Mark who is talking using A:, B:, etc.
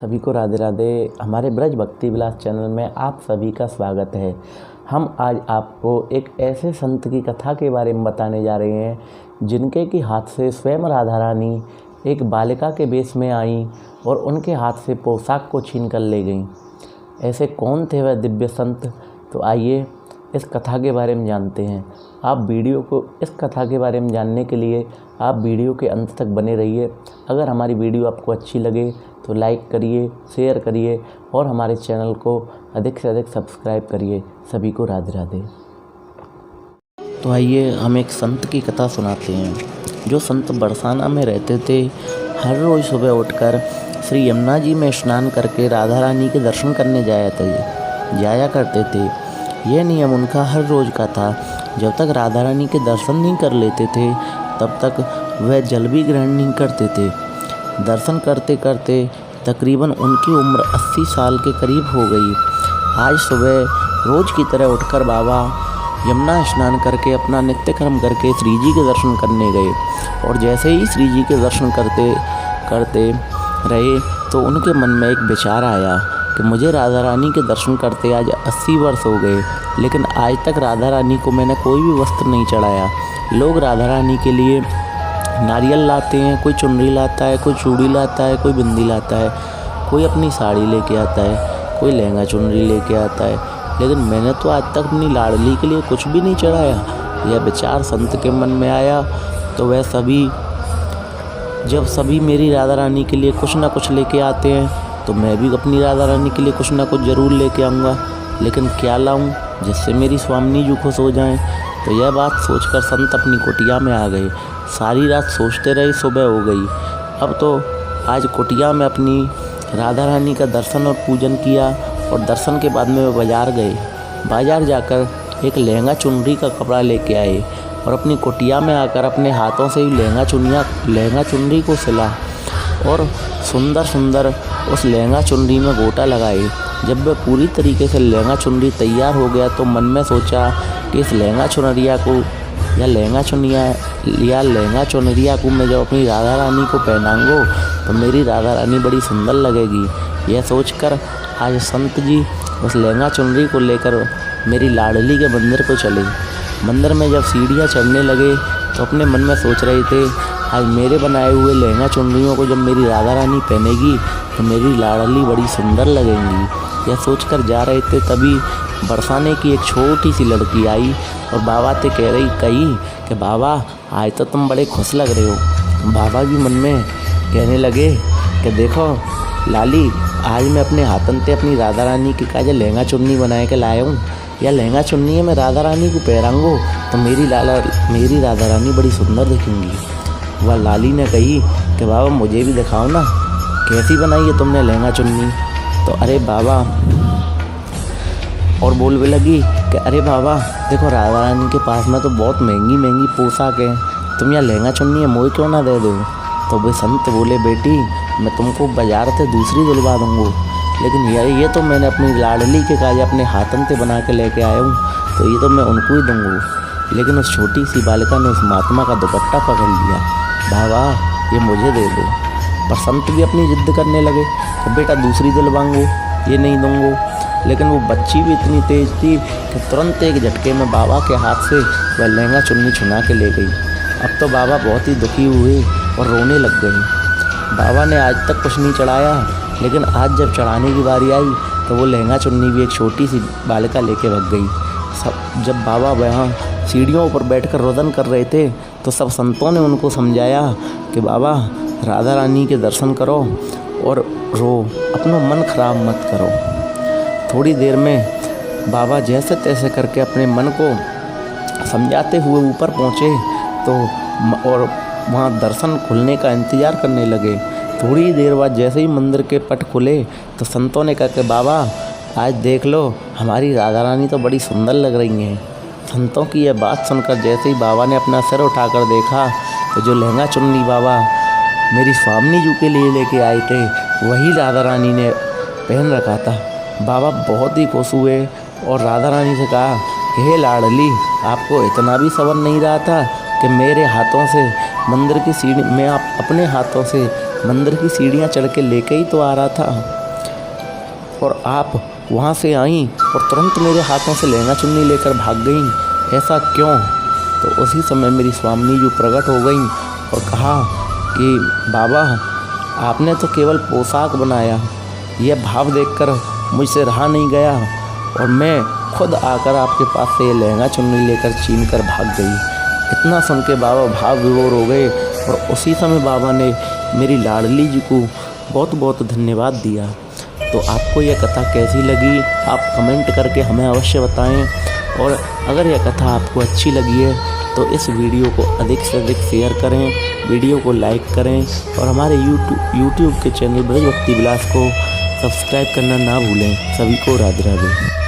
A: सभी को राधे राधे। हमारे ब्रज भक्ति विलास चैनल में आप सभी का स्वागत है। हम आज आपको एक ऐसे संत की कथा के बारे में बताने जा रहे हैं जिनके की हाथ से स्वयं राधा रानी एक बालिका के वेश में आई और उनके हाथ से पोशाक को छीन कर ले गईं। ऐसे कौन थे वह दिव्य संत? तो आइए इस कथा के बारे में जानते हैं। इस कथा के बारे में जानने के लिए आप वीडियो के अंत तक बने रहिए। अगर हमारी वीडियो आपको अच्छी लगे तो लाइक करिए, शेयर करिए और हमारे चैनल को अधिक से अधिक सब्सक्राइब करिए। सभी को राधे राधे। तो आइए हम एक संत की कथा सुनाते हैं। जो संत बरसाना में रहते थे, हर रोज़ सुबह उठकर श्री यमुना जी में स्नान करके राधा रानी के दर्शन करने जाया करते थे। यह नियम उनका हर रोज़ का था। जब तक राधा रानी के दर्शन नहीं कर लेते थे तब तक वह जल भी ग्रहण नहीं करते थे। दर्शन करते करते तकरीबन उनकी उम्र 80 साल के करीब हो गई। आज सुबह रोज़ की तरह उठकर बाबा यमुना स्नान करके अपना नित्य कर्म करके श्री जी के दर्शन करने गए और जैसे ही श्री जी के दर्शन करते रहे तो उनके मन में एक विचार आया कि मुझे राधा रानी के दर्शन करते आज 80 वर्ष हो गए, लेकिन आज तक राधा रानी को मैंने कोई भी वस्त्र नहीं चढ़ाया। लोग राधा रानी के लिए नारियल लाते हैं, कोई चुनरी लाता है, कोई चूड़ी लाता है, कोई बिंदी लाता है, कोई अपनी साड़ी लेके आता है, कोई लहंगा चुनरी लेके आता है, लेकिन मैंने तो आज तक अपनी लाडली के लिए कुछ भी नहीं चढ़ाया। यह विचार संत के मन में आया तो जब सभी मेरी राधा रानी के लिए कुछ ना कुछ लेके आते हैं तो मैं भी अपनी राधा रानी के लिए कुछ ना कुछ ज़रूर लेके आऊँगा, लेकिन क्या लाऊं जिससे मेरी स्वामिनी जी खुश हो जाएं। तो यह बात सोचकर संत अपनी कुटिया में आ गए। सारी रात सोचते रहे, सुबह हो गई। अब तो आज कुटिया में अपनी राधा रानी का दर्शन और पूजन किया और दर्शन के बाद में वे बाज़ार गए। बाज़ार जाकर एक लहंगा चुनरी का कपड़ा लेके आए और अपनी कुटिया में आकर अपने हाथों से ही लहंगा चुनरी को सिला और सुंदर उस लहंगा चुनरी में गोटा लगाए। जब वह पूरी तरीके से लहंगा चुनरी तैयार हो गया तो मन में सोचा कि इस लहंगा चुनरिया को मैं जब अपनी राधा रानी को पहनाऊंगा तो मेरी राधा रानी बड़ी सुंदर लगेगी। यह सोचकर आज संत जी उस लहंगा चुनरी को लेकर मेरी लाडली के मंदिर को चले। मंदिर में जब सीढ़ियाँ चढ़ने लगे तो अपने मन में सोच रहे थे आज मेरे बनाए हुए लहंगा चुनरियों को जब मेरी राधा रानी पहनेगी तो मेरी लाडली बड़ी सुंदर लगेंगी। यह सोचकर जा रहे थे तभी बरसाने की एक छोटी सी लड़की आई और बाबा से कही कि बाबा आज तो तुम बड़े खुश लग रहे हो। बाबा भी मन में कहने लगे कि देखो लाली, आज मैं अपने हाथन से अपनी राधा रानी की काज लहंगा चुन्नी बनाए के लाया हूँ। यह लहंगा चुन्नी है, मैं राधा रानी को पहनाऊंगा तो मेरी राधा रानी बड़ी सुंदर दिखेंगी। वह लाली ने कही कि बाबा मुझे भी दिखाओ ना, कैसी बनाई है तुमने लहंगा चुन्नी। तो अरे बाबा और बोलने लगी कि अरे बाबा देखो राधा रानी के पास में तो बहुत महंगी पोशाक है, तुम यहाँ लहंगा चुन्नी है मुझे क्यों ना दे दो। तो वे संत बोले बेटी मैं तुमको बाजार से दूसरी दिलवा दूँगा, लेकिन ये तो मैंने अपनी लाडली के काज अपने हाथन से बना के लेके आया हूँ तो ये तो मैं उनको ही दूँगा। लेकिन उस छोटी सी बालिका ने उस महात्मा का दुपट्टा पकड़ लिया। बाबा ये मुझे दे दो। पर संत भी अपनी जिद्द करने लगे कि बेटा दूसरी दिलवाऊंगा, ये नहीं दूंगा। लेकिन वो बच्ची भी इतनी तेज थी कि तुरंत एक झटके में बाबा के हाथ से वह लहंगा चुन्नी छुना के ले गई। अब तो बाबा बहुत ही दुखी हुए और रोने लग गए। बाबा ने आज तक कुछ नहीं चढ़ाया, लेकिन आज जब चढ़ाने की बारी आई तो वो लहंगा चुन्नी भी एक छोटी सी बालिका लेके भाग गई। जब बाबा वहाँ सीढ़ियों पर बैठकर रोदन कर रहे थे तो सब संतों ने उनको समझाया कि बाबा राधा रानी के दर्शन करो और रो, अपना मन खराब मत करो। थोड़ी देर में बाबा जैसे तैसे करके अपने मन को समझाते हुए ऊपर पहुँचे तो और वहाँ दर्शन खुलने का इंतज़ार करने लगे। थोड़ी देर बाद जैसे ही मंदिर के पट खुले तो संतों ने कहा कि बाबा आज देख लो हमारी राधा रानी तो बड़ी सुंदर लग रही हैं। संतों की यह बात सुनकर जैसे ही बाबा ने अपना सिर उठाकर देखा तो जो लहंगा चुन्नी बाबा मेरी स्वामिनी जी के लिए लेके आए थे वही राधा रानी ने पहन रखा था। बाबा बहुत ही खुश हुए और राधा रानी से कहा कि हे लाडली, आपको इतना भी सब्र नहीं रहा था कि मेरे हाथों से मंदिर की सीढ़ी मैं अपने हाथों से मंदिर की सीढ़ियाँ चढ़ के लेके ही तो आ रहा था। और आप वहाँ से आईं और तुरंत मेरे हाथों से लहंगा चुन्नी लेकर भाग गईं, ऐसा क्यों? तो उसी समय मेरी स्वामिनी जी प्रकट हो गईं और कहा कि बाबा, आपने तो केवल पोशाक बनाया, यह भाव देखकर मुझसे रहा नहीं गया और मैं खुद आकर आपके पास से ये लहंगा चुन्नी लेकर छीन कर भाग गई। इतना सुन के बाबा भाव विभोर हो गए और उसी समय बाबा ने मेरी लाडली जी को बहुत बहुत धन्यवाद दिया। तो आपको यह कथा कैसी लगी आप कमेंट करके हमें अवश्य बताएं, और अगर यह कथा आपको अच्छी लगी है तो इस वीडियो को अधिक से अधिक शेयर करें, वीडियो को लाइक करें और हमारे यूट्यूब के चैनल ब्रज भक्ति विलास को सब्सक्राइब करना ना भूलें। सभी को राधे राधे।